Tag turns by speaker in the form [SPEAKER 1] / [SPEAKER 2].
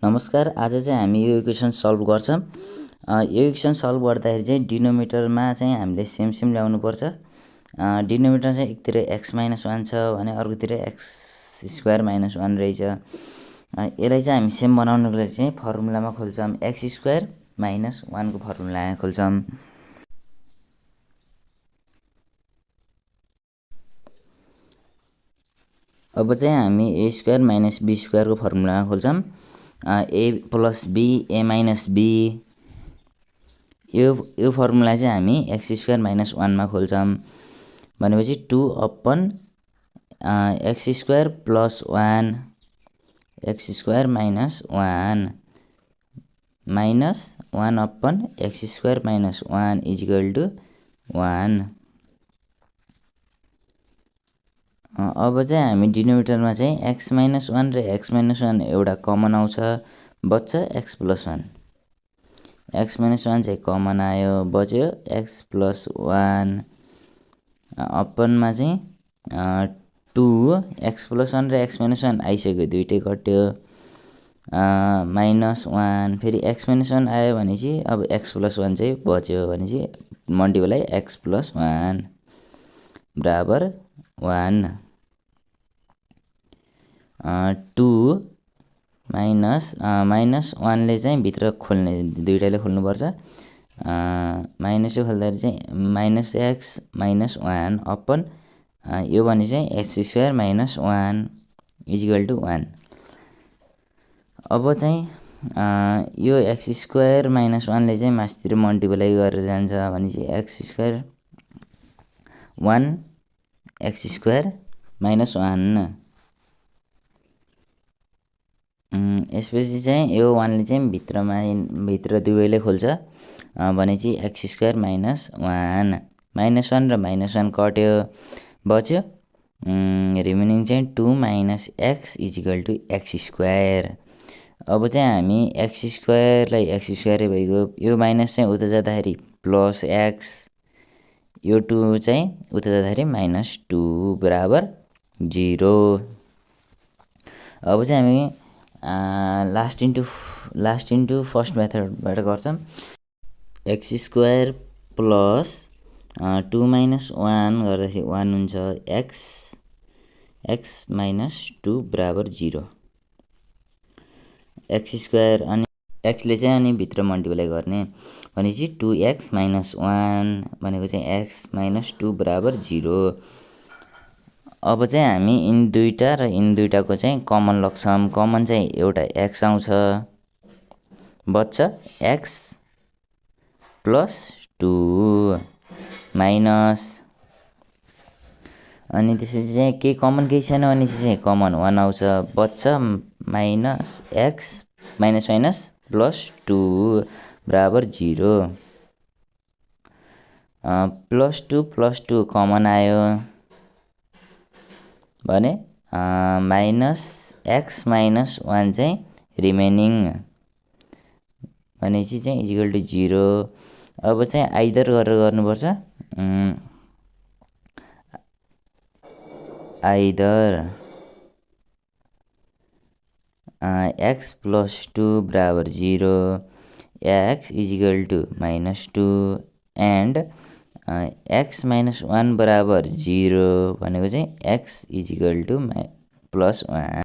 [SPEAKER 1] नमस्कार। आज चाहिँ हामी यो इक्वेसन सल्भ गर्छौँ। यो इक्वेसन सल्भ गर्दाखेरि चाहिँ डिनोमिनेटरमा चाहिँ हामीले सेम ल्याउनुपर्छ। डिनोमिनेटर चाहिँ एकतिर x - 1 छ भने अर्कोतिर x² - 1 रहेछ। यसलाई चाहिँ हामी सेम बनाउनको लागि चाहिँ फर्मुलामा खोल्छौँ, x² - 1 को फर्मुला खोल्छौँ। अब चाहिँ हामी a² - b² को फर्मुलामा खोल्छौँ। a + b a - b यो फर्मुला चाहिँ हामी x² - 1 मा खोल्छौँ भनेपछि 2/x² + 1 x² - 1 -1/x² - 1 = 1। अब चाहिँ हामी डिनोमिनेटरमा चाहिँ x - 1 र x - 1 एउटा कमन आउँछ, बच्छ x + 1। x - 1 चाहिँ कमन आयो, बच्यो x + 1। अपनमा चाहिँ 2 x + 1 र x - 1 आइसक्यो, दुइटै कट्यो। -1 फेरि x - 1 आयो भनेपछि अब x + 1 चाहिँ बच्यो भनेपछि मल्टिप्लाई x + 1 बराबर 1। 2 -1 ले चाहिँ भित्र खोल्ने, दुइटाले खोल्नुपर्छ। माइनस खोल्दाखेरि चाहिँ -x - 1 अपन यो भने चाहिँ x² - 1 = 1। अब चाहिँ यो x² - 1 ले चाहिँ मास्तिर मल्टिप्लाई गरेर जान्छ भनेपछि x² 1 x² - 1। यसपछि चाहिँ यो 1 ले चाहिँ भित्र दुवैले खोल्छ भनेपछि x² - 1 -1 र -1 कट्यो, बच्यो रिमेनिङ चाहिँ 2 - x = x²। अब चाहिँ हामी x² लाई x² भइगयो, यो माइनस चाहिँ उता जाँदाखेरि +x, यो 2 चाहिँ उता जाँदाखेरि -2 बराबर 0। अब चाहिँ हामी लास्ट इन्टु फर्स्ट मेथडबाट गर्छौँ। x² + 2 - 1 गर्दाखेरि 1 हुन्छ, x - 2 बराबर 0। x² अनि x ले चाहिँ अनि भित्र मल्टिप्लाई गर्ने भनेपछि 2x - 1 भनेको चाहिँ x - 2 बराबर 0। अब चाहिँ हामी इन दुईटा र इन दुईटाको चाहिँ कमन लग्छौँ। कमन चाहिँ एउटा x आउँछ, बच्छ x + 2 माइनस, अनि त्यसपछि चाहिँ केही कमन केही छैन भने चाहिँ कमन 1 आउँछ, बच्छ -x - 2 बराबर 0। +2 कमन आयो भने -x - 1 चाहिँ रिमेनिङ भनेपछि चाहिँ = 0। अब चाहिँ आइदर गरेर गर्नुपर्छ, आइदर x + 2 बराबर 0, x = -2 एन्ड x - 1 बराबर 0 भनेको चाहिँ x = +1।